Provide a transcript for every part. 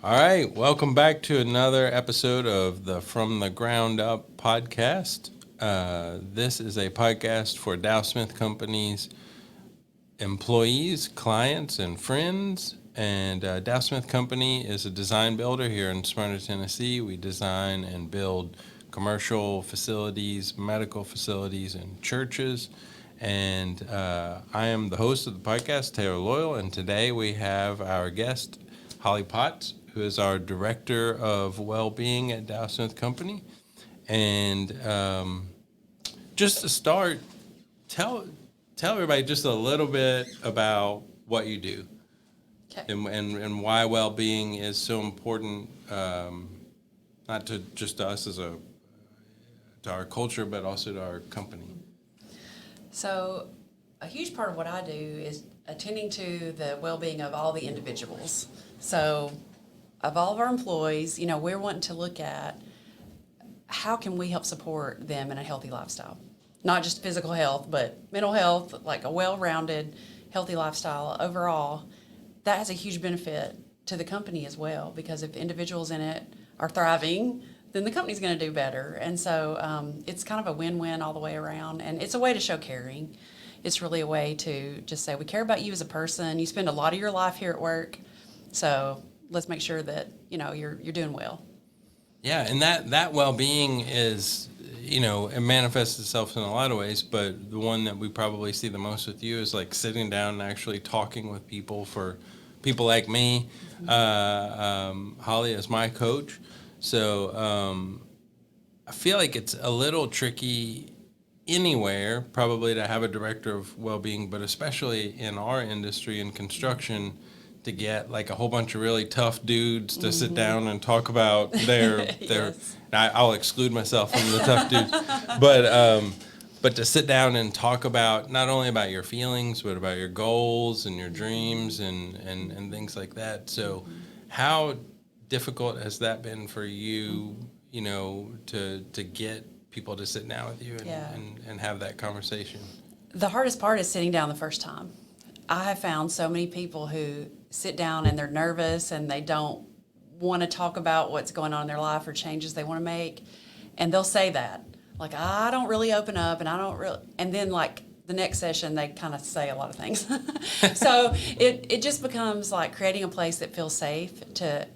All right, welcome back to another episode of the From the Ground Up podcast. This is a podcast for Dow Smith Company's employees, clients, and friends. And Dow Smith Company is a design builder here in Smyrna, Tennessee. We design and build commercial facilities, medical facilities, and churches. And I am the host of the podcast, Taylor Loyal, and today we have our guest, Holley, who is our Director of Well-Being at Dow Smith Company. And just to start, tell everybody just a little bit about what you do. Okay. And why well-being is so important, not to just to us to our culture, but also to our company. So, a huge part of what I do is attending to the well-being of all the individuals. So, of all of our employees, we're wanting to look at how can we help support them in a healthy lifestyle. Not just physical health, but mental health, like a well-rounded, healthy lifestyle overall. That has a huge benefit to the company as well, because if individuals in it are thriving, then the company's going to do better. And so it's kind of a win-win all the way around. And it's a way to show caring. It's really a way to just say, we care about you as a person. You spend a lot of your life here at work. So let's make sure that, you're doing well. Yeah, and that well-being is, it manifests itself in a lot of ways, but the one that we probably see the most with you is like sitting down and actually talking with people. For people like me, Holley is my coach. So I feel like it's a little tricky anywhere probably to have a director of well-being, but especially in our industry in construction, to get like a whole bunch of really tough dudes to sit down and talk about their Yes. I'll exclude myself from the tough dudes, but to sit down and talk about not only about your feelings, but about your goals and your dreams and things like that. So how difficult has that been for you, to get people to sit down with you and have that conversation? The hardest part is sitting down the first time. I have found so many people who sit down and they're nervous and they don't want to talk about what's going on in their life or changes they want to make. And they'll say that, like, I don't really open up and I don't really, and then like the next session, they kind of say a lot of things. So it just becomes like creating a place that feels safe to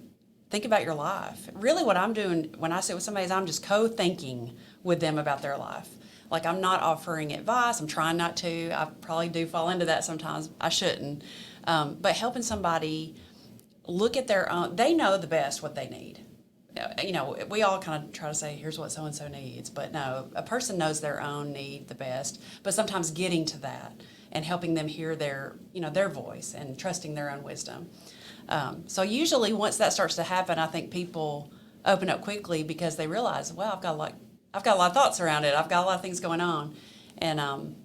think about your life. Really what I'm doing when I sit with somebody is I'm just co-thinking with them about their life. Like, I'm not offering advice. I'm trying not to. I probably do fall into that sometimes. I shouldn't. But helping somebody look at their own, they know the best what they need. We all kind of try to say, here's what so-and-so needs. But no, a person knows their own need the best. But sometimes getting to that and helping them hear their voice and trusting their own wisdom. So usually once that starts to happen, I think people open up quickly because they realize, wow, I've got a lot of thoughts around it. I've got a lot of things going on. And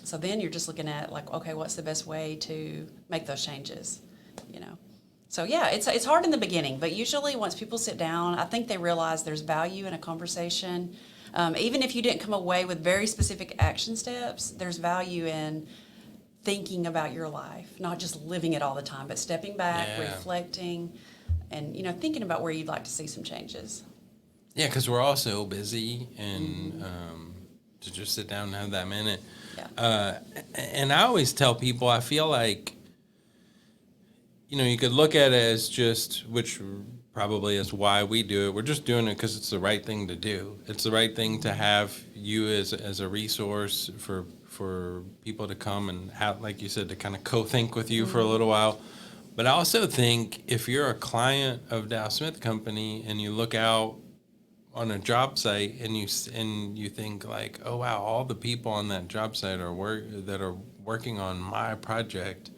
so then you're just looking at like, okay, what's the best way to make those changes, So yeah, it's hard in the beginning, but usually once people sit down, I think they realize there's value in a conversation. Even if you didn't come away with very specific action steps, there's value in thinking about your life, not just living it all the time, but stepping back, reflecting, and, thinking about where you'd like to see some changes. Yeah, because we're all so busy, and to just sit down and have that minute. Yeah. And I always tell people, I feel like, you could look at it as just, which probably is why we do it. We're just doing it because it's the right thing to do. It's the right thing to have you as a resource for people to come and have, like you said, to kind of co-think with you for a little while. But I also think if you're a client of Dow Smith Company and you look out on a job site and you think like, oh wow, all the people on that job site that are working on my project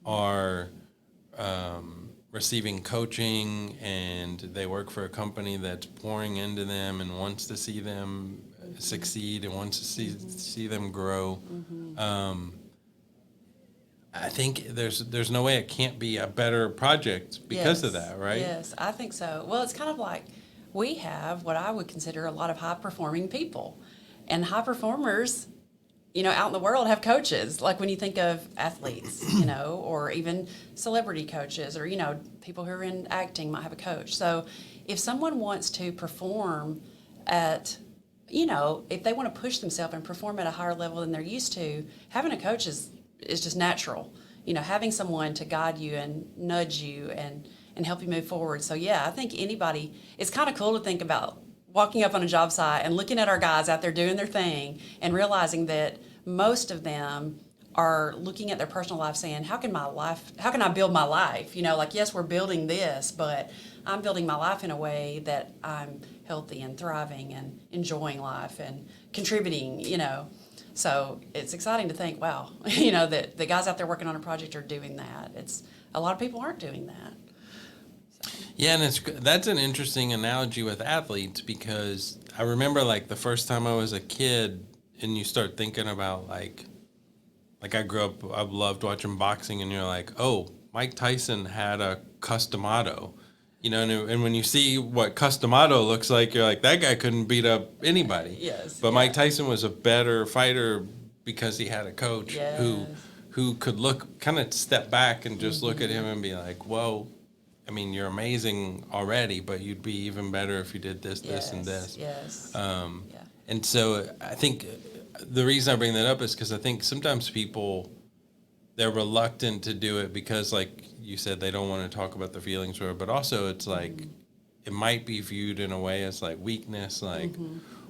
are receiving coaching, and they work for a company that's pouring into them and wants to see them succeed and wants to see them grow. I think there's no way it can't be a better project because of that, right? Yes, I think so. Well, it's kind of like we have what I would consider a lot of high-performing people. And high performers out in the world have coaches. Like when you think of athletes, or even celebrity coaches, or, people who are in acting might have a coach. So if someone wants to perform at, if they want to push themselves and perform at a higher level than they're used to, having a coach is just natural. Having someone to guide you and nudge you and help you move forward. So yeah, I think anybody, it's kind of cool to think about walking up on a job site and looking at our guys out there doing their thing and realizing that most of them are looking at their personal life saying, how can I build my life? Like, yes, we're building this, but I'm building my life in a way that I'm healthy and thriving and enjoying life and contributing, So it's exciting to think, wow, that the guys out there working on a project are doing that. A lot of people aren't doing that. Yeah, and that's an interesting analogy with athletes, because I remember like the first time I was a kid, and you start thinking about like I grew up, I loved watching boxing, and you're like, oh, Mike Tyson had a Customato, and when you see what Customato looks like, you're like, that guy couldn't beat up anybody. Yes. But yeah. Mike Tyson was a better fighter because he had a coach Yes. who could kind of step back and just look at him and be like, whoa. I mean, you're amazing already, but you'd be even better if you did this, this, and this. Yes. And so I think the reason I bring that up is because I think sometimes people, they're reluctant to do it because, like you said, they don't want to talk about their feelings, but also it's like it might be viewed in a way as like weakness, like,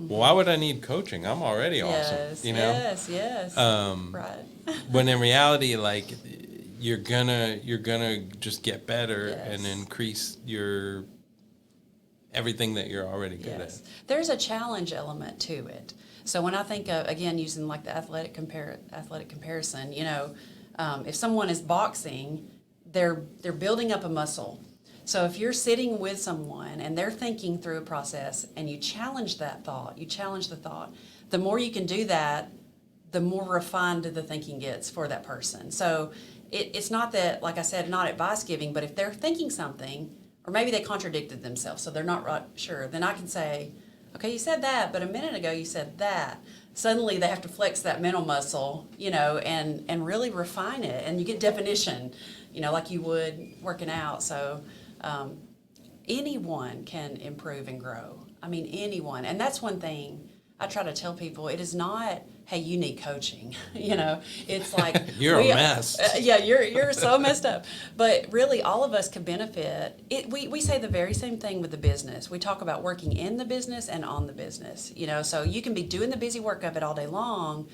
well, why would I need coaching? I'm already awesome, Yes. Right. When in reality, like, you're gonna just get better and increase your everything that you're already good at. There's a challenge element to it. So when I think of, again, using like the athletic comparison, if someone is boxing, they're building up a muscle. So if you're sitting with someone and they're thinking through a process and you challenge that thought, the more you can do that, the more refined the thinking gets for that person. So it's not that, like I said, not advice giving, but if they're thinking something, or maybe they contradicted themselves, so they're not right sure, then I can say, okay, you said that, but a minute ago you said that. Suddenly they have to flex that mental muscle, and really refine it, and you get definition, like you would working out. So anyone can improve and grow. I mean, anyone. And that's one thing I try to tell people. It is not, hey, you need coaching. It's like you're a mess. You're so messed up. But really, all of us could benefit. We say the very same thing with the business. We talk about working in the business and on the business. So you can be doing the busy work of it all day long,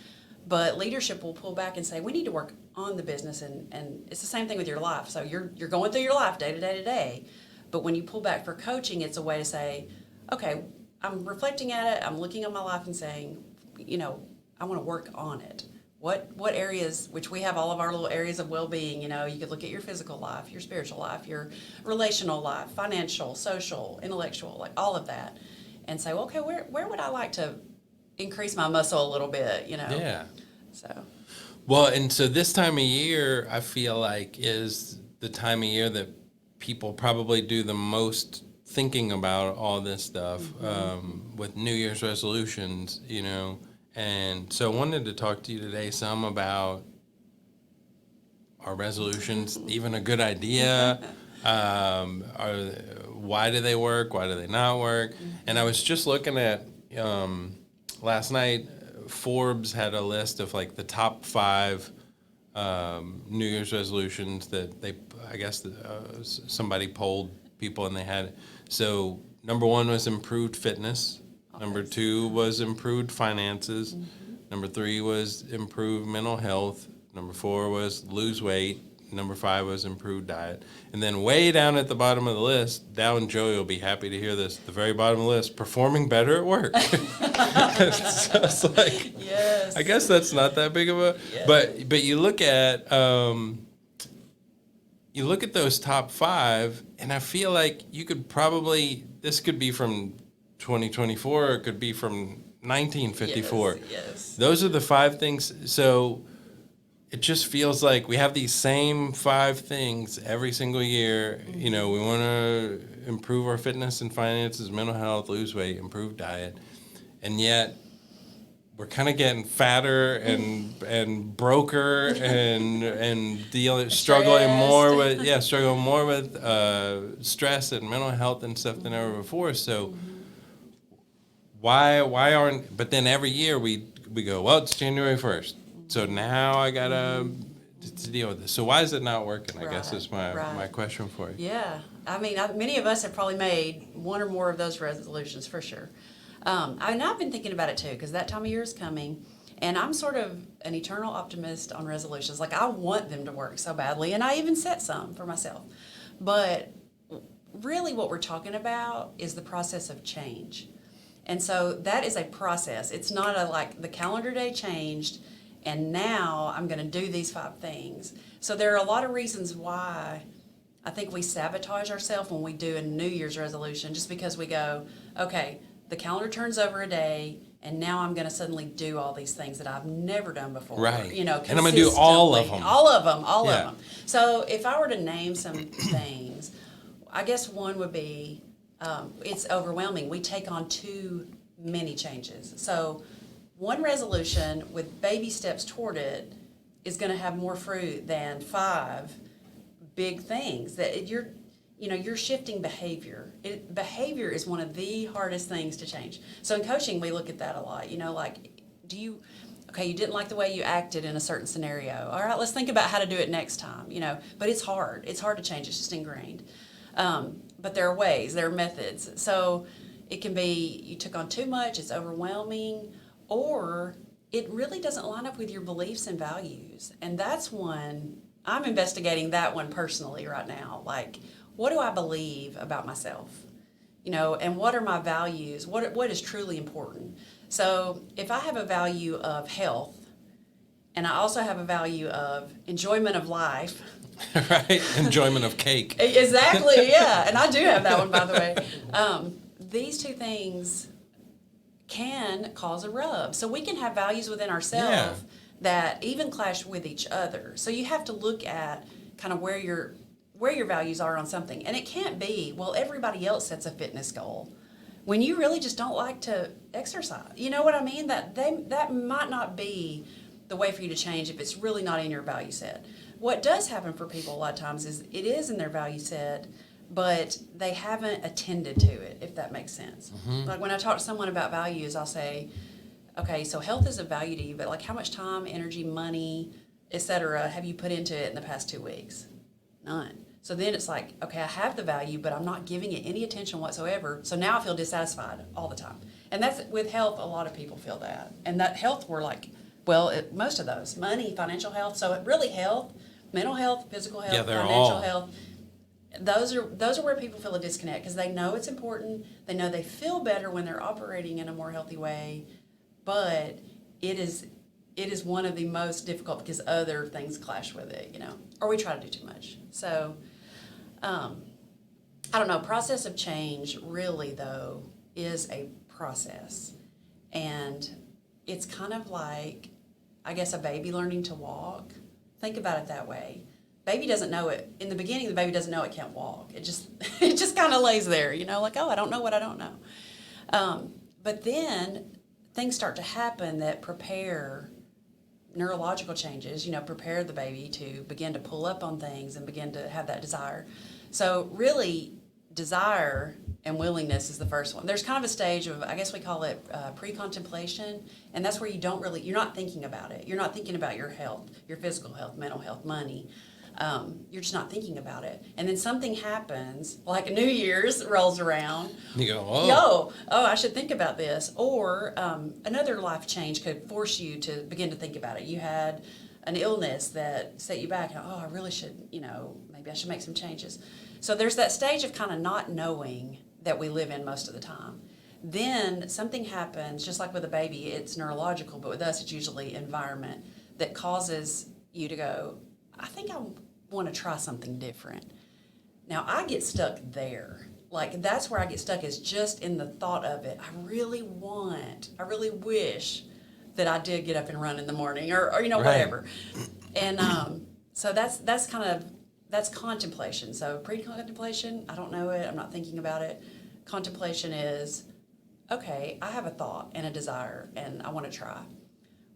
but leadership will pull back and say, we need to work on the business, and it's the same thing with your life. So you're going through your life day to day to day. But when you pull back for coaching, it's a way to say, okay, I'm reflecting at it, I'm looking at my life and saying, I want to work on it. What areas, which we have all of our little areas of well-being, you could look at your physical life, your spiritual life, your relational life, financial, social, intellectual, like all of that, and say, well, okay, where would I like to increase my muscle a little bit, Yeah. So. Well, and so this time of year, I feel like is the time of year that people probably do the most thinking about all this stuff, with New Year's resolutions, And so I wanted to talk to you today some about, are resolutions even a good idea? Why do they work? Why do they not work? And I was just looking at, last night, Forbes had a list of like the top 5 New Year's resolutions that somebody polled people and they had. So number 1 was improved fitness. Number 2 was improved finances. Number 3 was improved mental health. Number 4 was lose weight. Number 5 was improved diet. And then way down at the bottom of the list, Dow and Joey will be happy to hear this, the very bottom of the list, performing better at work. So it's like, yes. I guess that's not that big of a, but you look at those top 5, and I feel like you could probably, this could be from 2024, or it could be from 1954. Yes. Those are the 5 things. So it just feels like we have these same 5 things every single year. We want to improve our fitness and finances, mental health, lose weight, improve diet. And yet we're kind of getting fatter and broker and struggling more with stress and mental health and stuff than ever before. So why aren't? But then every year we go, well, it's January 1st, so now I gotta to deal with this. So why is it not working? I guess is my question for you. Yeah, I mean, many of us have probably made one or more of those resolutions for sure. I've been thinking about it too, because that time of year is coming, and I'm sort of an eternal optimist on resolutions. Like, I want them to work so badly, and I even set some for myself. But really what we're talking about is the process of change. And so that is a process. It's not like the calendar day changed, and now I'm going to do these 5 things. So there are a lot of reasons why I think we sabotage ourselves when we do a New Year's resolution, just because we go, okay, the calendar turns over a day, and now I'm going to suddenly do all these things that I've never done before. Right. You know, and I'm going to do all of them. All of them. So if I were to name some things, I guess one would be, it's overwhelming. We take on too many changes. So one resolution with baby steps toward it is going to have more fruit than 5 big things that you're shifting behavior. Behavior is one of the hardest things to change. So in coaching, we look at that a lot. You didn't like the way you acted in a certain scenario. All right, let's think about how to do it next time, but it's hard. It's hard to change. It's just ingrained. But there are ways, there are methods. So it can be you took on too much, it's overwhelming, or it really doesn't line up with your beliefs and values. And that's one, I'm investigating that one personally right now. Like, what do I believe about myself? And what are my values? What is truly important? So if I have a value of health, and I also have a value of enjoyment of life. Right, enjoyment of cake. Exactly, yeah. And I do have that one, by the way. These 2 things can cause a rub. So we can have values within ourselves that even clash with each other. So you have to look at kind of where your values are on something. And it can't be, well, everybody else sets a fitness goal when you really just don't like to exercise. You know what I mean? That might not be the way for you to change if it's really not in your value set. What does happen for people a lot of times is it is in their value set, but they haven't attended to it, if that makes sense. Mm-hmm. Like when I talk to someone about values, I'll say, okay, so health is a value to you, but like how much time, energy, money, etc. have you put into it in the past 2 weeks? None. So then it's like, okay, I have the value, but I'm not giving it any attention whatsoever. So now I feel dissatisfied all the time. And that's with health, a lot of people feel that. And that health, we're like, most of those, money, financial health. So it really health, mental health, physical health, financial health. Those are where people feel a disconnect because they know it's important. They know they feel better when they're operating in a more healthy way, but it is one of the most difficult because other things clash with it, or we try to do too much. So, I don't know. Process of change really though is a process, and it's kind of like, I guess, a baby learning to walk. Think about it that way. Baby doesn't know it. In the beginning, the baby doesn't know it can't walk. It just kind of lays there, like, oh, I don't know what I don't know. But then things start to happen that prepare neurological changes, prepare the baby to begin to pull up on things and begin to have that desire. So really, desire and willingness is the first one. There's kind of a stage of, I guess we call it pre-contemplation, and that's where you're not thinking about it. You're not thinking about your health, your physical health, mental health, money. You're just not thinking about it. And then something happens, like New Year's rolls around. You go, oh, I should think about this. Or another life change could force you to begin to think about it. You had an illness that set you back. I really should, maybe I should make some changes. So there's that stage of kind of not knowing that we live in most of the time. Then something happens, just like with a baby, it's neurological, but with us it's usually environment that causes you to go, I think I want to try something different. Now I get stuck there. Like that's where I get stuck, is just in the thought of it. I really wish that I did get up and run in the morning or right. Whatever. And so that's contemplation. So pre-contemplation, I don't know it, I'm not thinking about it. Contemplation is, okay, I have a thought and a desire and I want to try.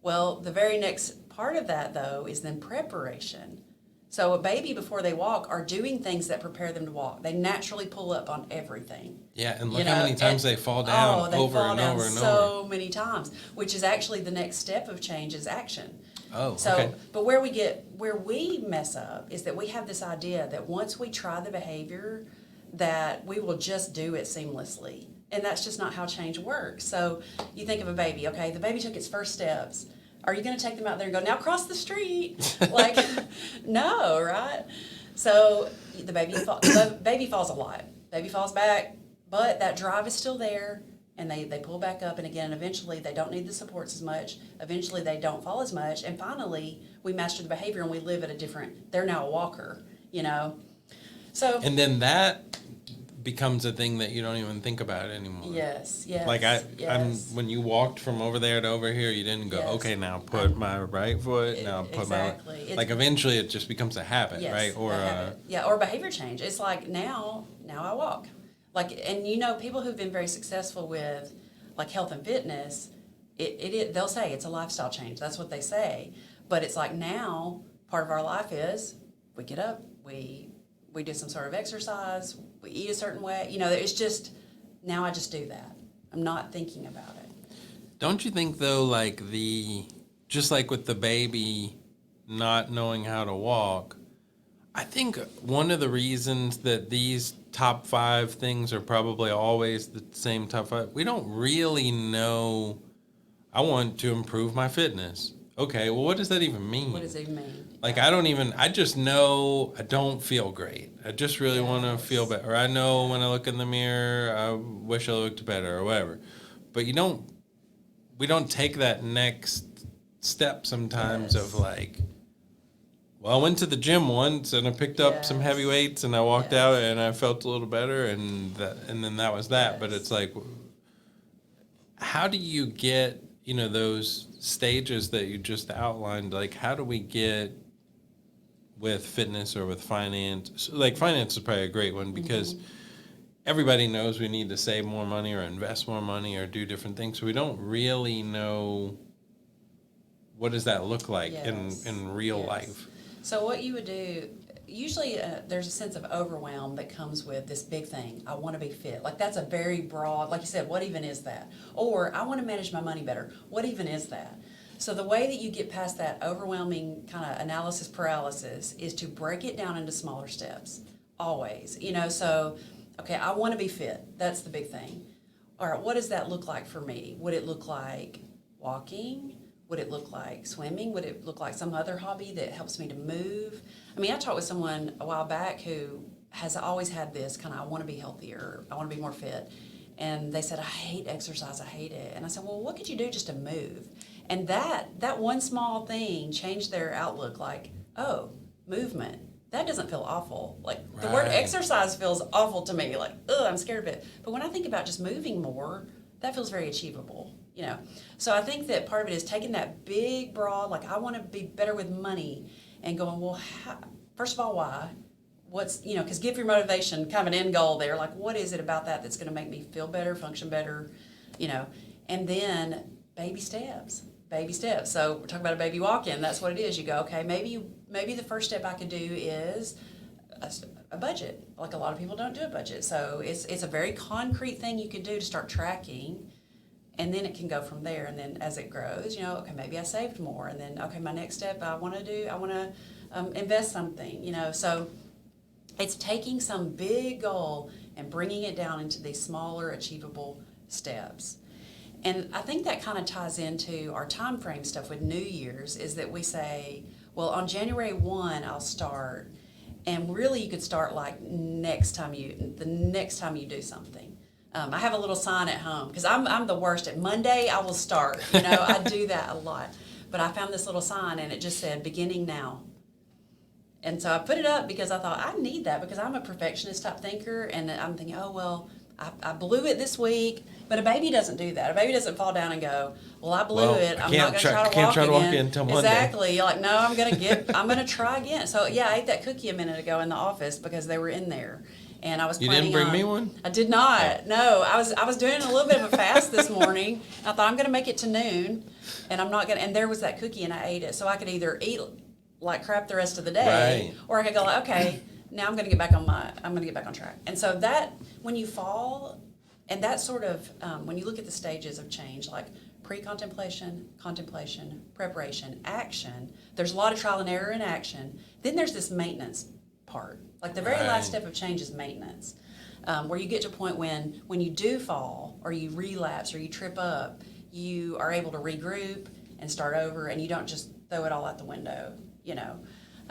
Well, the very next part of that, though, is then preparation. So a baby, before they walk, are doing things that prepare them to walk. They naturally pull up on everything. Yeah, and look how many times they fall down they over fall and down over and so many times, which is actually the next step of change is action. Oh, So, okay. but where we mess up is that we have this idea that once we try the behavior, that we will just do it seamlessly. And that's just not how change works. So you think of a baby, okay, the baby took its first steps. Are you going to take them out there and go, now cross the street? Like, no, right? So the baby falls a lot. Baby falls back, but that drive is still there, and they pull back up, and again, eventually they don't need the supports as much. Eventually they don't fall as much, and finally we master the behavior and we live at a different, they're now a walker, you know? So. And then that becomes a thing that you don't even think about anymore. Yes, yes. Like I'm yes. when you walked from over there to over here, you didn't go, Yes. okay, now put my right foot, now put exactly. my, like eventually it just becomes a habit, Yes, right? Or a habit. Or behavior change. It's like now I walk. Like, and you know, people who've been very successful with like health and fitness, they'll say it's a lifestyle change. That's what they say. But it's like now part of our life is we get up, we do some sort of exercise, we eat a certain way. You know, it's just now I just do that. I'm not thinking about it. Don't you think though, like just like with the baby not knowing how to walk, I think one of the reasons that these top 5 things are probably always the same top 5, we don't really know. I want to improve my fitness. Okay, well, what does that even mean? What does it mean? Like, I just know I don't feel great. I just really want to feel better. Or I know when I look in the mirror, I wish I looked better or whatever. But we don't take that next step sometimes of like, well, I went to the gym once and I picked up some heavy weights and I walked out and I felt a little better and then that was that. But it's like, how do you get, those stages that you just outlined? Like, how do we get with fitness or with finance? Like, finance is probably a great one because everybody knows we need to save more money or invest more money or do different things. So we don't really know what does that look like in real life. So what you would do, usually there's a sense of overwhelm that comes with this big thing. I want to be fit. Like that's a very broad, like you said, what even is that? Or I want to manage my money better. What even is that? So the way that you get past that overwhelming kind of analysis paralysis is to break it down into smaller steps, always. So, okay, I want to be fit. That's the big thing. All right, what does that look like for me? Would it look like walking? Would it look like swimming? Would it look like some other hobby that helps me to move? I mean, I talked with someone a while back who has always had this kind of, I want to be healthier, I want to be more fit. And they said, I hate exercise, I hate it. And I said, well, what could you do just to move? And that one small thing changed their outlook, like, oh, movement. That doesn't feel awful. Like, the word exercise feels awful to me. Like, ugh, I'm scared of it. But when I think about just moving more, that feels very achievable. So I think that part of it is taking that big, broad, like I want to be better with money and going, well, first of all, why? What's, because give your motivation kind of an end goal there. Like, what is it about that that's going to make me feel better, function better, and then baby steps. So we're talking about a baby walk-in. That's what it is. You go, okay, maybe the first step I could do is a budget. Like a lot of people don't do a budget. So it's a very concrete thing you could do to start tracking. And then it can go from there. And then as it grows, okay, maybe I saved more. And then, okay, my next step I want to invest something, So it's taking some big goal and bringing it down into these smaller, achievable steps. And I think that kind of ties into our time frame stuff with New Year's is that we say, well, on January 1, I'll start. And really you could start like the next time you do something. I have a little sign at home because I'm the worst at Monday. I will start. I do that a lot. But I found this little sign and it just said beginning now. And so I put it up because I thought I need that because I'm a perfectionist type thinker and I'm thinking, oh, well, I blew it this week. But a baby doesn't do that. A baby doesn't fall down and go, well, I blew it. I'm not going to try to walk again until Monday. Exactly. You're like, no, I'm going to try again. So, yeah, I ate that cookie a minute ago in the office because they were in there. And I was You planning didn't bring on, me one? I did not. No, I was doing a little bit of a fast this morning. I thought I'm going to make it to noon, and I'm not going. And there was that cookie, and I ate it. So I could either eat like crap the rest of the day, Right. or I could go like, okay, now I'm going to get back on track. And so that when you fall, and that sort of when you look at the stages of change, like pre-contemplation, contemplation, preparation, action. There's a lot of trial and error in action. Then there's this maintenance part. Like the very Right. last step of change is maintenance, where you get to a point when you do fall or you relapse or you trip up, you are able to regroup and start over, and you don't just throw it all out the window, you know.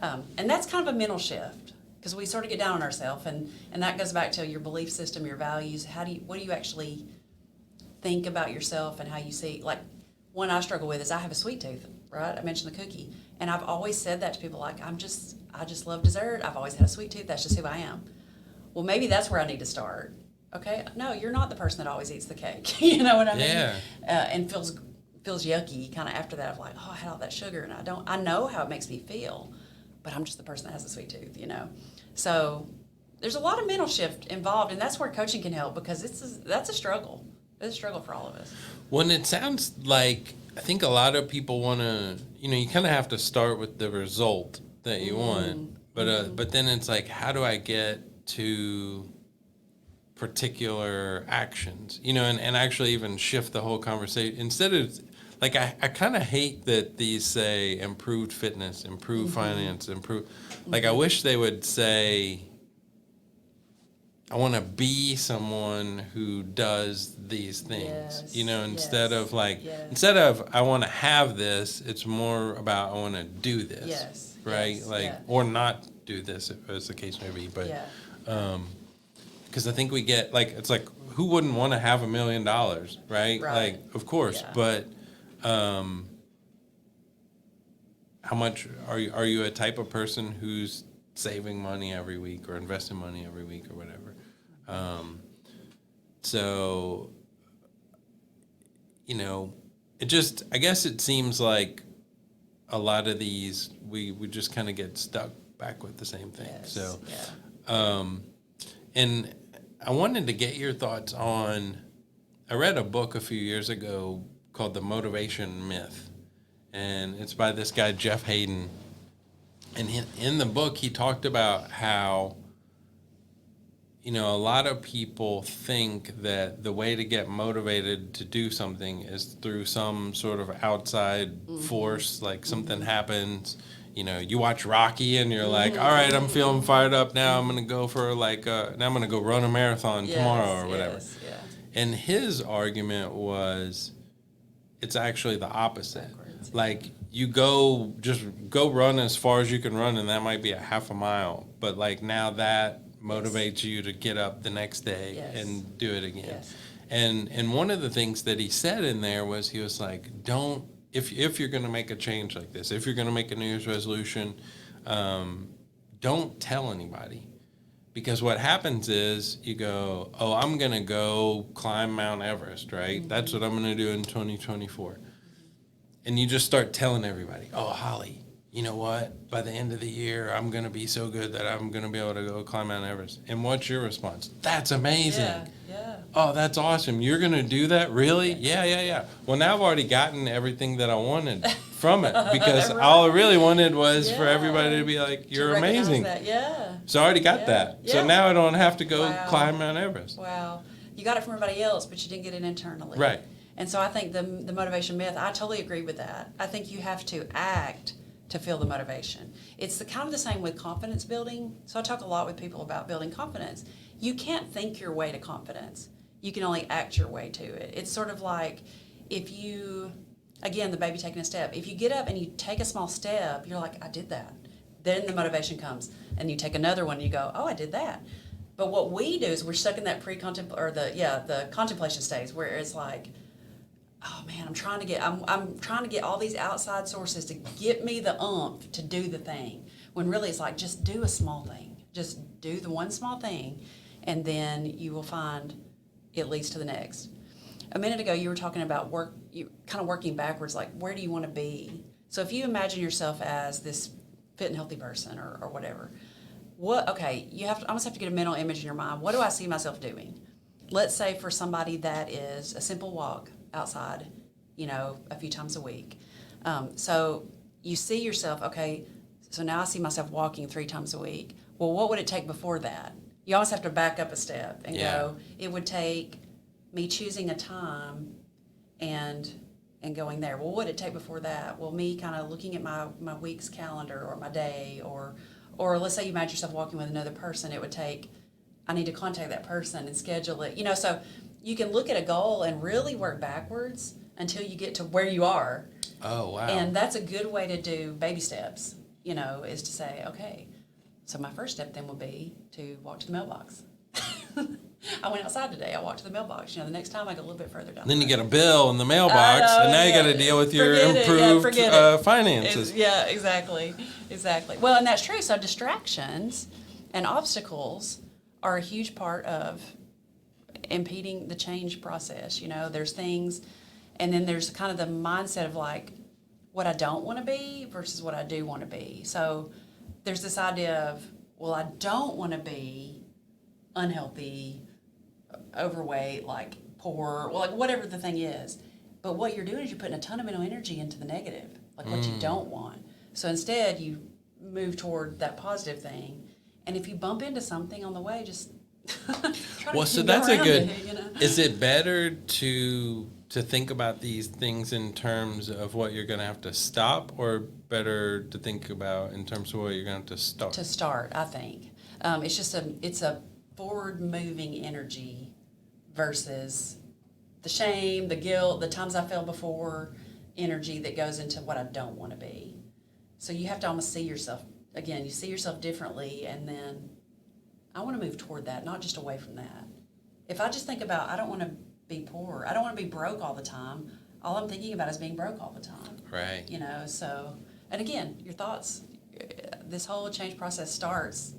And that's kind of a mental shift because we sort of get down on ourselves, and that goes back to your belief system, your values. What do you actually think about yourself and how you see? Like one I struggle with is I have a sweet tooth, right? I mentioned the cookie, and I've always said that to people, like I just love dessert. I've always had a sweet tooth. That's just who I am. Well, maybe that's where I need to start. Okay, no, you're not the person that always eats the cake. You know what I mean? Yeah. And feels yucky kind of after that of like, oh, I had all that sugar, and I know how it makes me feel, but I'm just the person that has a sweet tooth, you know. So there's a lot of mental shift involved, and that's where coaching can help because that's a struggle. It's a struggle for all of us. When it sounds like, I think a lot of people want to, you kind of have to start with the result that you want, but then it's like, how do I get to particular actions, and actually even shift the whole conversation instead of like, I kind of hate that these say improved fitness, improved finance, like I wish they would say, I want to be someone who does these things, Yes, instead yes, of like, yes. instead of I want to have this, it's more about I want to do this. Yes, Right. yes, like, yeah. or not do this as the case may be. But, Yeah. because I think we get like, it's like, who wouldn't want to have $1 million, right? Right. Like, of course, Yeah. but, how much are you a type of person who's saving money every week or investing money every week or whatever? So, it just, I guess it seems like a lot of these, we just kind of get stuck back with the same thing. Yes, So, yeah. and I wanted to get your thoughts on, I read a book a few years ago called The Motivation Myth, and it's by this guy, Jeff Hayden. And in the book, he talked about how, a lot of people think that the way to get motivated to do something is through some sort of outside force, like something happens. You watch Rocky and you're like, all right, I'm feeling fired up now. I'm going to go for now I'm going to go run a marathon tomorrow or whatever. Yes, yeah. And his argument was, it's actually the opposite. Backwards. Like, you just go run as far as you can run, and that might be a half a mile. But like, now that motivates you to get up the next day Yes. and do it again. Yes. And one of the things that he said in there was, he was like, if you're going to make a change like this, if you're going to make a New Year's resolution, don't tell anybody. Because what happens is you go, oh, I'm going to go climb Mount Everest, right? That's what I'm going to do in 2024. And you just start telling everybody, oh, Holley, you know what? By the end of the year, I'm going to be so good that I'm going to be able to go climb Mount Everest. And what's your response? That's amazing. Yeah. Oh, that's awesome. You're going to do that? Really? Yeah. Well, now I've already gotten everything that I wanted from it, because Right. all I really wanted was for Yeah. everybody to be like, you're To recognize amazing. that. Yeah. So I already got Yeah. that. So Yeah. now I don't have to go Wow. climb Mount Everest. Wow. You got it from everybody else, but you didn't get it internally. Right. And so I think the motivation myth, I totally agree with that. I think you have to act to feel the motivation. It's kind of the same with confidence building. So I talk a lot with people about building confidence. You can't think your way to confidence. You can only act your way to it. It's sort of like if you, again, the baby taking a step. If you get up and you take a small step, you're like, I did that. Then the motivation comes, and you take another one and you go, oh, I did that. But what we do is we're stuck in that the contemplation stage where it's like, oh man, I'm trying to get all these outside sources to get me the oomph to do the thing. When really it's like, just do a small thing. Just do the one small thing, and then you will find it leads to the next. A minute ago, you were talking about you kind of working backwards, like where do you want to be? So if you imagine yourself as this fit and healthy person or whatever, you almost have to get a mental image in your mind. What do I see myself doing? Let's say for somebody that is a simple walk outside, a few times a week. So you see yourself, okay, so now I see myself walking 3 times a week. Well, what would it take before that? You always have to back up a step and go, it would take me choosing a time and going there. Well, what would it take before that? Well, me kind of looking at my week's calendar or my day, or let's say you imagine yourself walking with another person. It would take, I need to contact that person and schedule it. So you can look at a goal and really work backwards until you get to where you are. Oh, wow. And that's a good way to do baby steps, is to say, okay, so my first step then will be to walk to the mailbox. I went outside today. I walked to the mailbox. The next time I go a little bit further down. Then you get a bill in the mailbox, and now you got to deal with your improved finances. Yeah, exactly. Well, and that's true. So distractions and obstacles are a huge part of impeding the change process. There's things, and then there's kind of the mindset of like what I don't want to be versus what I do want to be. So there's this idea of, well, I don't want to be unhealthy, overweight, like poor, well, like whatever the thing is. But what you're doing is you're putting a ton of mental energy into the negative, like what you don't want. So instead, you move toward that positive thing. And if you bump into something on the way, just try to so go that's a around good. it, Is it better to think about these things in terms of what you're going to have to stop, or better to think about in terms of what you're going to have to start? To start, I think it's a forward-moving energy versus the shame, the guilt, the times I failed before energy that goes into what I don't want to be. So you have to almost see yourself, again, you see yourself differently, and then I want to move toward that, not just away from that. If I just think about, I don't want to be poor, I don't want to be broke all the time, all I'm thinking about is being broke all the time. Right. So, and again, your thoughts, this whole change process starts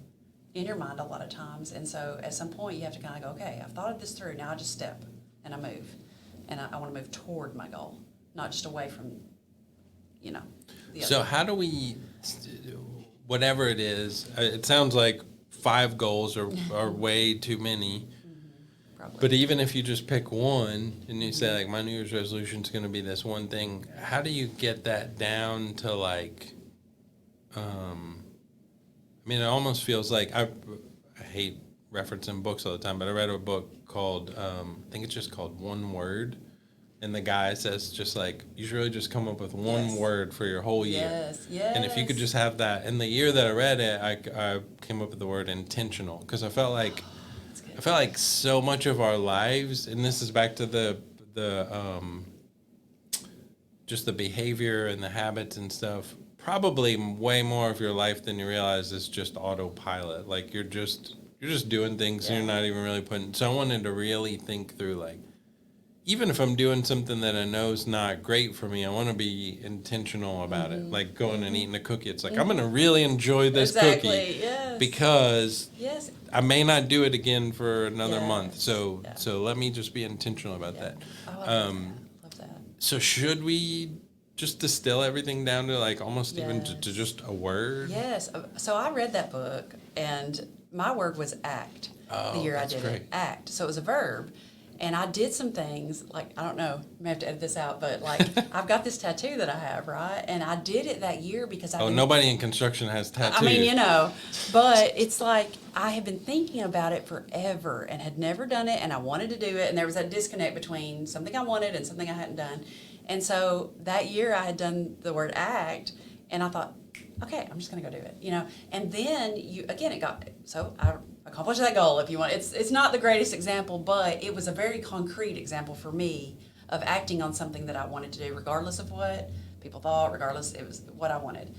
in your mind a lot of times, and so at some point you have to kind of go, okay, I've thought of this through, now I just step and I move, and I want to move toward my goal, not just away from, the other. So how do we, whatever it is, it sounds like 5 goals are way too many. Probably. But even if you just pick one and you say, like, my New Year's resolution is going to be this one thing, how do you get that down to, like, it almost feels like, I hate referencing books all the time, but I read a book called, I think it's just called One Word. And the guy says just like, you should really just come up with one word for your whole year. Yes. And if you could just have that. And the year that I read it, I came up with the word intentional, because I felt like so much of our lives, and this is back to the just the behavior and the habits and stuff, probably way more of your life than you realize is just autopilot. Like you're just doing things and you're not even really putting. So I wanted to really think through, like, even if I'm doing something that I know is not great for me, I want to be intentional about it. Like going and eating a cookie. It's like, I'm going to really enjoy this cookie because I may not do it again for another month. So let me just be intentional about that. Oh, I love that. So should we just distill everything down to like almost even to just a word? Yes. So I read that book, and my word was act. The year I did it. Act. So it was a verb. And I did some things, like, I don't know, I may have to edit this out, but like, I've got this tattoo that I have, right? And I did it that year because nobody in construction has tattoos. I mean, but it's like, I had been thinking about it forever and had never done it, and I wanted to do it, and there was that disconnect between something I wanted and something I hadn't done. And so that year I had done the word act, and I thought, okay, I'm just going to go do it, And then I accomplished that goal, if you want. It's not the greatest example, but it was a very concrete example for me of acting on something that I wanted to do, regardless of what people thought, regardless, it was what I wanted.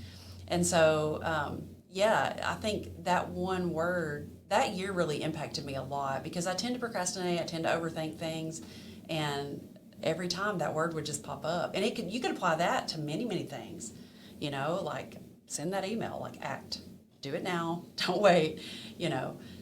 And so, I think that one word, that year really impacted me a lot, because I tend to procrastinate, I tend to overthink things, and every time that word would just pop up. And you could apply that to many, many things, like send that email, like act, do it now, don't wait,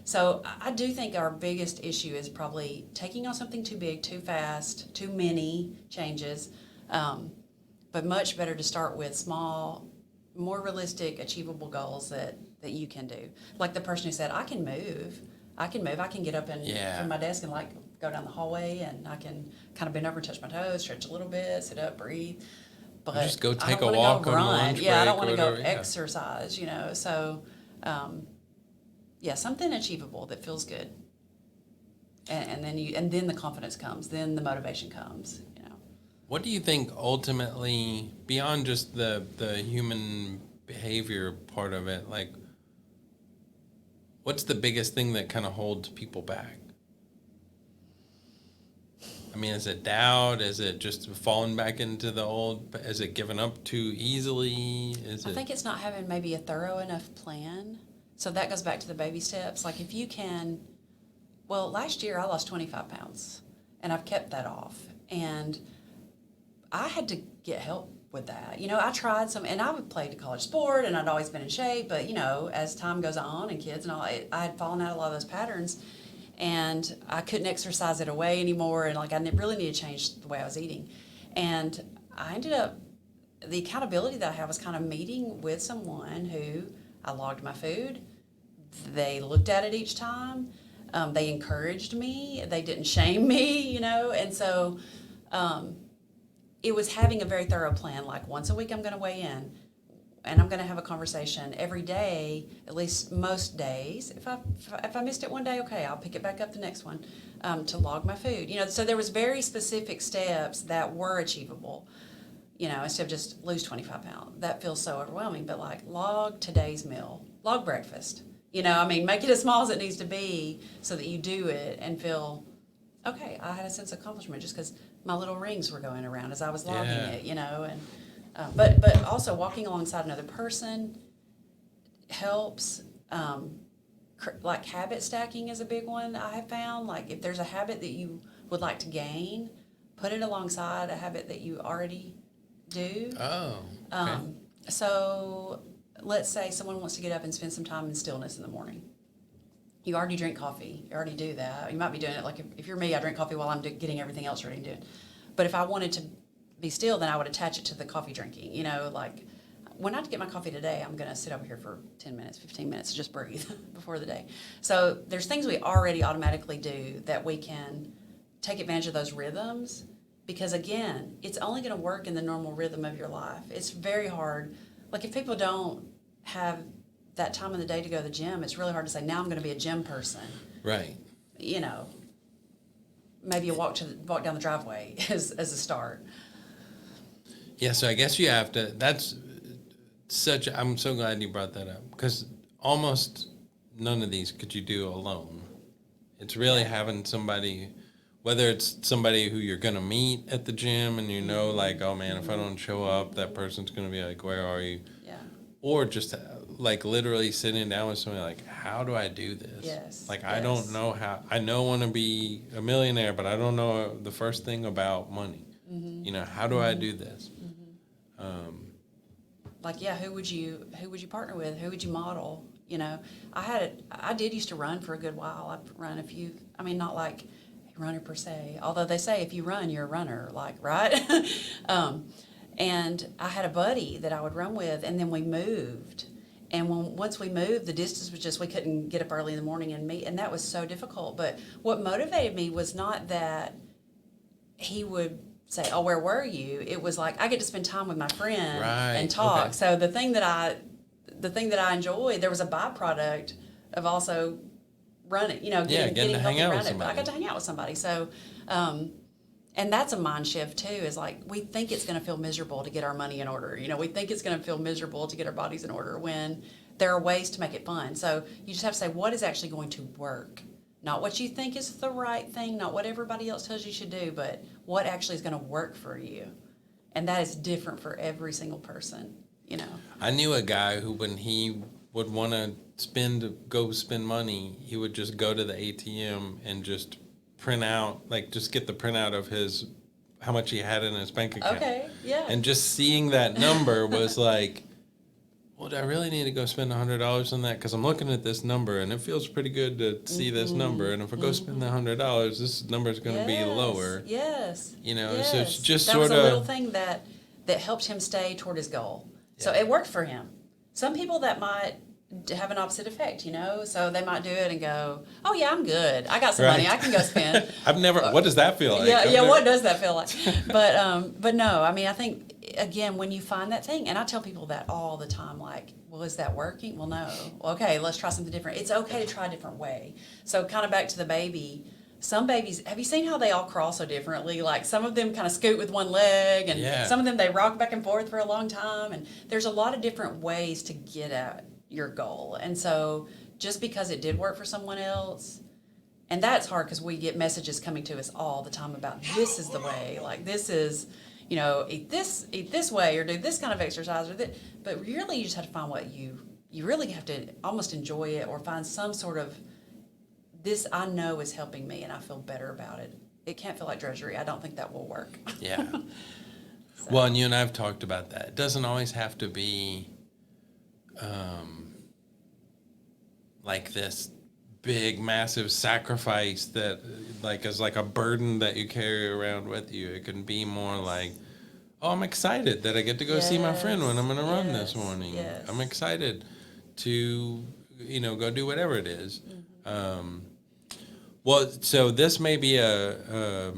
So I do think our biggest issue is probably taking on something too big, too fast, too many changes, but much better to start with small, more realistic, achievable goals that that you can do. Like the person who said, I can move. I can get up and from my desk and like go down the hallway, and I can kind of bend over and touch my toes, stretch a little bit, sit up, breathe. But just go take I don't a walk go on run. your lunch Yeah, I don't break want or to go whatever, exercise, you know. So, yeah, something achievable that feels good. And then the confidence comes, then the motivation comes, you know. What do you think ultimately, beyond just the human behavior part of it, like, what's the biggest thing that kind of holds people back? I mean, is it doubt? Is it just falling back into the old? Is it giving up too easily? I think it's not having maybe a thorough enough plan. So that goes back to the baby steps. Like if you can, well, last year I lost 25 pounds and I've kept that off. And I had to get help with that. You know, I tried some, and I would play college sport and I'd always been in shape. But, you know, as time goes on and kids and all, I had fallen out of a lot of those patterns. And I couldn't exercise it away anymore. And like I really needed to change the way I was eating. And I ended up, the accountability that I have was kind of meeting with someone who I logged my food. They looked at it each time. They encouraged me. They didn't shame me, you know. And so it was having a very thorough plan. Like once a week I'm going to weigh in. And I'm going to have a conversation every day, at least most days. If I missed it one day, okay, I'll pick it back up the next one, to log my food. You know, so there was very specific steps that were achievable. You know, instead of just lose 25 pounds. That feels so overwhelming. But like log today's meal, log breakfast. You know, I mean, make it as small as it needs to be so that you do it and feel, okay, I had a sense of accomplishment just because my little rings were going around as I was logging it. You know, and. But also walking alongside another person helps. Like habit stacking is a big one I have found. Like if there's a habit that you would like to gain, put it alongside a habit that you already do. Oh, okay. So let's say someone wants to get up and spend some time in stillness in the morning. You already drink coffee. You already do that. You might be doing it like if you're me, I drink coffee while I'm getting everything else ready to do it. But if I wanted to be still, then I would attach it to the coffee drinking. You know, like when I get my coffee today, I'm going to sit over here for 10 minutes, 15 minutes, just breathe before the day. So there's things we already automatically do that we can take advantage of those rhythms because, again, it's only going to work in the normal rhythm of your life. It's very hard. Like if people don't have that time in the day to go to the gym, it's really hard to say, now I'm going to be a gym person. Right. You know, maybe a walk down the driveway as a start. Yeah, so I guess you have to, I'm so glad you brought that up because almost none of these could you do alone. It's really having somebody, whether it's somebody who you're going to meet at the gym and you know, like, oh man, if I don't show up, that person's going to be like, where are you? Yeah. Or just like literally sitting down with somebody like, how do I do this? Yes. Like, I don't know how, I know I want to be a millionaire, but I don't know the first thing about money. Mm-hmm. You know, how do I do this? Like, yeah, who would you partner with? Who would you model? You know, I did used to run for a good while. I've run a few, I mean, not like a runner per se, although they say if you run, you're a runner, like, right? And I had a buddy that I would run with, and then we moved. And once we moved, the distance was just, we couldn't get up early in the morning and meet, and that was so difficult. But what motivated me was not that he would say, oh, where were you? It was like, I get to spend time with my friend and talk. Okay. So the thing that I enjoyed, there was a byproduct of also running, you know, getting to hang out with somebody. But I got to hang out with somebody. So, and that's a mind shift too, is like, we think it's going to feel miserable to get our money in order. You know, we think it's going to feel miserable to get our bodies in order when there are ways to make it fun. So you just have to say, what is actually going to work? Not what you think is the right thing, not what everybody else tells you should do, but what actually is going to work for you. And that is different for every single person, you know. I knew a guy who, when he would want to go spend money, he would just go to the ATM and just print out, like just get the printout of how much he had in his bank account. Okay, yeah. And just seeing that number was like, well, do I really need to go spend $100 on that? Because I'm looking at this number, and it feels pretty good to see this number. And if I go spend the $100, this number is going to be lower. Yes. You know, so it's just that sort of... That was a little thing that helped him stay toward his goal. Yeah. So it worked for him. Some people that might have an opposite effect, So they might do it and go, "Oh yeah, I'm good. I got some Right. money. I can go spend." What does that feel like? Yeah, I've yeah. never- What does that feel like? But no. I mean, I think again, when you find that thing, and I tell people that all the time, like, well, is that working? Well, no. Well, okay, let's try something different. It's okay to try a different way. So, kind of back to the baby. Some babies, have you seen how they all crawl so differently? Like some of them kind of scoot with one leg, and Yeah. some of them they rock back and forth for a long time. And there's a lot of different ways to get at your goal. And so, just because it did work for someone else, and that's hard because we get messages coming to us all the time about this is the way, like this is, eat this way, or do this kind of exercise, or that. But really, you just have to find what you really have to almost enjoy it, or find some sort of this I know is helping me, and I feel better about it. It can't feel like drudgery. I don't think that will work. Yeah. Well, and you and I have talked about that. It doesn't always have to be like this big, massive sacrifice that like is like a burden that you carry around with you. It can be more like, oh, I'm excited that I get to go see my friend when I'm going to run this morning. Yes. I'm excited to, go do whatever it is. Well, so this may be I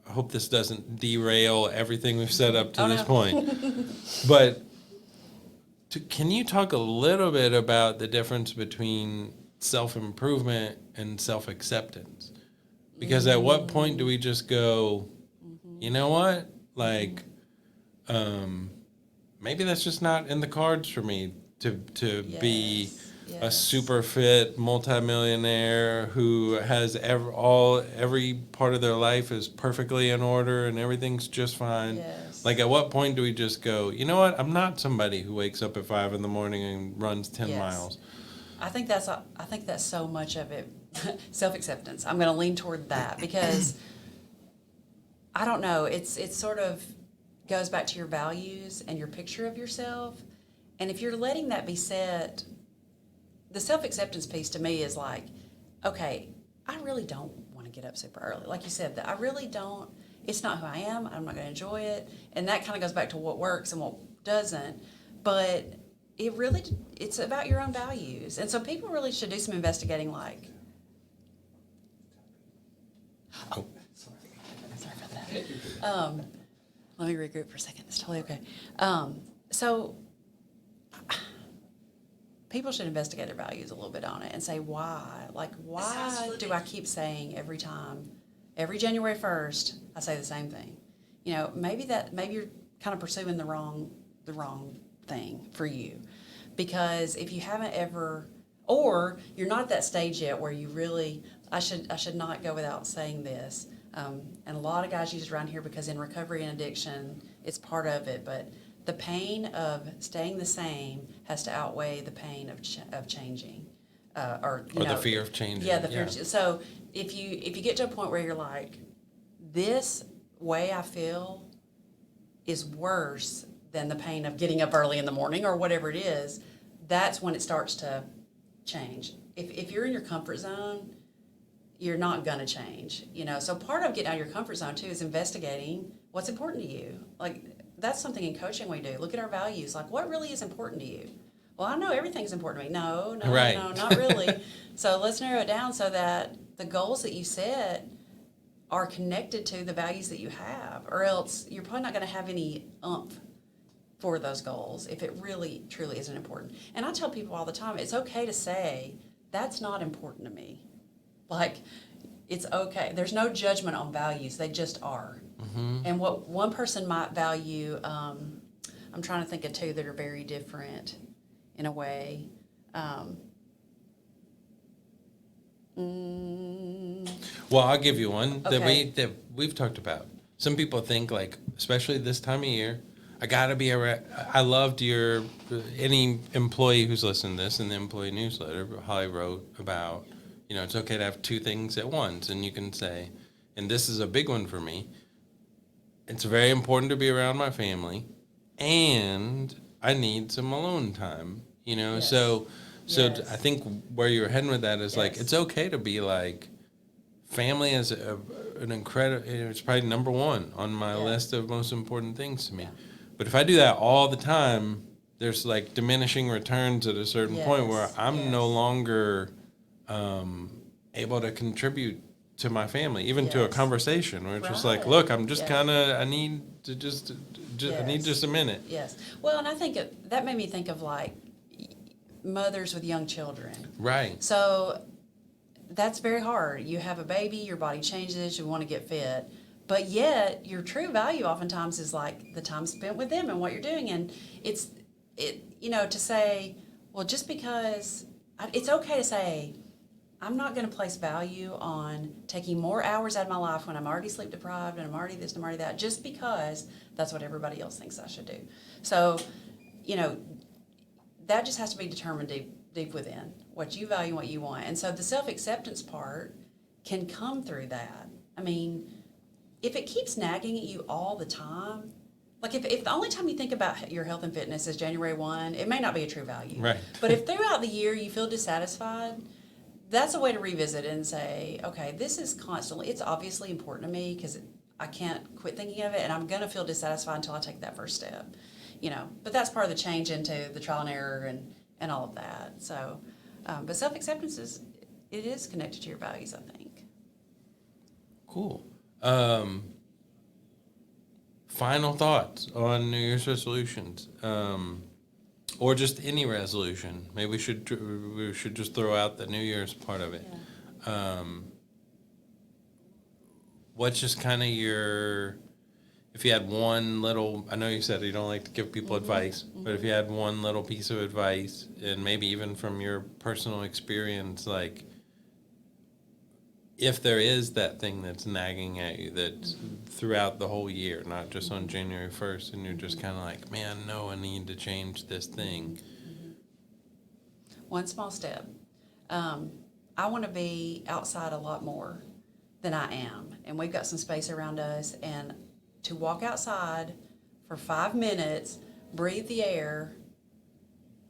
hope this doesn't derail everything we've set up to this point. But can you talk a little bit about the difference between self-improvement and self-acceptance? Because at what point do we just go, you know what? Like, maybe that's just not in the cards for me to be a super fit multimillionaire who has every part of their life is perfectly in order and everything's just fine. Yes. Like, at what point do we just go, you know what? I'm not somebody who wakes up at 5 a.m. and runs 10 miles. I think that's so much of it. Self-acceptance. I'm going to lean toward that because I don't know. It's sort of goes back to your values and your picture of yourself. And if you're letting that be set, the self-acceptance piece to me is like, okay, I really don't want to get up super early. Like you said, that I really don't. It's not who I am. I'm not going to enjoy it. And that kind of goes back to what works and what doesn't. But it's about your own values. And so people really should do some investigating, like, oh, sorry about that. Let me regroup for a second. It's totally okay. So people should investigate their values a little bit on it and say why. Like, why do I keep saying every January 1st, I say the same thing? Maybe you're kind of pursuing the wrong thing for you, because if you haven't ever, or you're not at that stage yet where you really, I should not go without saying this. And a lot of guys use it around here because in recovery and addiction, it's part of it, but the pain of staying the same has to outweigh the pain of changing, or the fear of changing. Yeah, the fear. So if you get to a point where you're like, this way I feel is worse than the pain of getting up early in the morning or whatever it is, that's when it starts to change. If you're in your comfort zone, you're not going to change. So part of getting out of your comfort zone too is investigating what's important to you. Like, that's something in coaching we do. Look at our values. Like, what really is important to you? Well, I know everything's important to me. No, Right. no, not really. So let's narrow it down so that the goals that you set are connected to the values that you have, or else you're probably not going to have any oomph for those goals if it really, truly isn't important. And I tell people all the time, it's okay to say, that's not important to me. Like, it's okay. There's no judgment on values. They just are. Mm-hmm. And what one person might value, I'm trying to think of two that are very different in a way. Well, I'll give you one Okay. that we've talked about. Some people think, like, especially this time of year, I gotta be I loved any employee who's listened to this in the employee newsletter. Holley wrote about, it's okay to have two things at once, and you can say, and this is a big one for me. It's very important to be around my family, and I need some alone time. Yes. So Yes. I think where you're heading with that is like, Yes. it's okay to be like, family is an incredible. It's probably number one on my list of most important things to me. Yeah. But if I do that all the time, there's like diminishing returns at a certain point where Yes, I'm no yes. longer able to contribute to my family, even to a Yes. conversation where it's just like, Right. look, I'm just Yeah. kind of, I need to I need Yes. just a minute. Yes. Well, and I think that made me think of like mothers with young children. Right. So that's very hard. You have a baby, your body changes, you want to get fit, but yet your true value oftentimes is like the time spent with them and what you're doing. And to say, well, just because it's okay to say, I'm not going to place value on taking more hours out of my life when I'm already sleep deprived and I'm already this and I'm already that, just because that's what everybody else thinks I should do. So, that just has to be determined deep within what you value and what you want. And so the self-acceptance part can come through that. I mean, if it keeps nagging at you all the time, like if the only time you think about your health and fitness is January 1, it may not be a true value. Right. But if throughout the year you feel dissatisfied, that's a way to revisit it and say, okay, this is constantly, it's obviously important to me because I can't quit thinking of it, and I'm going to feel dissatisfied until I take that first step. But that's part of the change into the trial and error and all of that. So, but self-acceptance is connected to your values, I think. Cool. Final thoughts on New Year's resolutions, or just any resolution. Maybe we should just throw out the New Year's part of it. Yeah. What's just kind of if you had one little, I know you said you don't like to give people advice, but if you had one little piece of advice, and maybe even from your personal experience, like if there is that thing that's nagging at you that's throughout the whole year, not just on January 1st, and you're just kind of like, man, no, I need to change this thing. One small step. I want to be outside a lot more than I am. And we've got some space around us. And to walk outside for 5 minutes, breathe the air,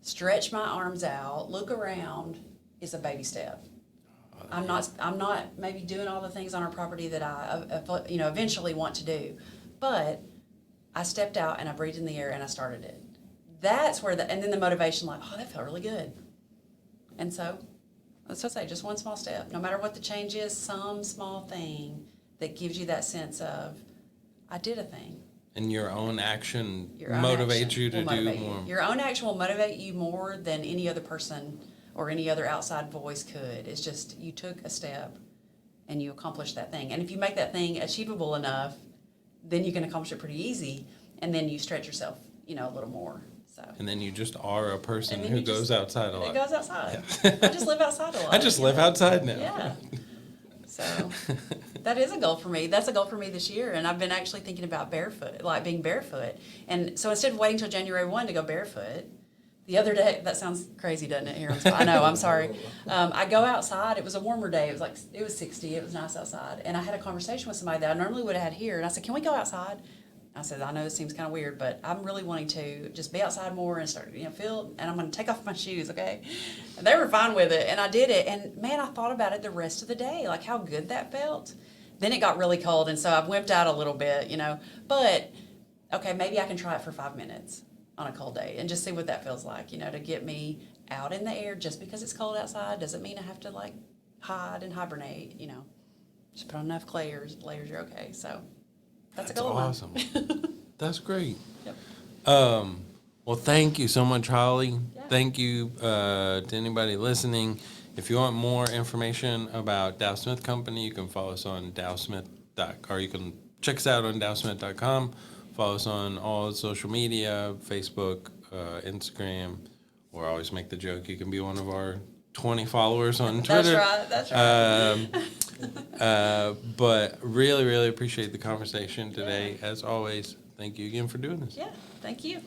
stretch my arms out, look around is a baby step. I'm not maybe doing all the things on our property that I eventually want to do. But I stepped out and I breathed in the air and I started it. That's where and then the motivation, like, oh, that felt really good. And so, let's just say, just one small step. No matter what the change is, some small thing that gives you that sense of, I did a thing. And your own action Your own motivates action you to will motivate do you. more. Your own action will motivate you more than any other person or any other outside voice could. It's just you took a step and you accomplished that thing. And if you make that thing achievable enough, then you can accomplish it pretty easy. And then you stretch yourself, a little more. So. And then you just are a person And then who you goes outside a lot. It goes outside. I just live outside a lot. I just live outside now. Yeah. So that is a goal for me. That's a goal for me this year. And I've been actually thinking about being barefoot. And so instead of waiting till January 1 to go barefoot, the other day, that sounds crazy, doesn't it, here on I know, I'm sorry. I go outside. It was a warmer day. It was 60. It was nice outside. And I had a conversation with somebody that I normally would have had here. And I said, can we go outside? I said, I know this seems kind of weird, but I'm really wanting to just be outside more and start, and I'm going to take off my shoes, okay? And they were fine with it, and I did it. And, man, I thought about it the rest of the day, like how good that felt. Then it got really cold, and so I wimped out a little bit, But, okay, maybe I can try it for 5 minutes on a cold day and just see what that feels like, to get me out in the air. Just because it's cold outside doesn't mean I have to, hide and hibernate, Just put on enough layers, you're okay, so... That's a goal awesome. That's great. Yep. Well, thank you so much, Holley. Yeah. Thank you to anybody listening. If you want more information about Dow Smith Company, you can follow us on dowsmith.com, or you can check us out on dowsmith.com. Follow us on all social media, Facebook, Instagram, or I always make the joke, you can be one of our 20 followers on Twitter. That's right. But really appreciate the conversation today. As always, thank you again for doing this. Yeah, thank you.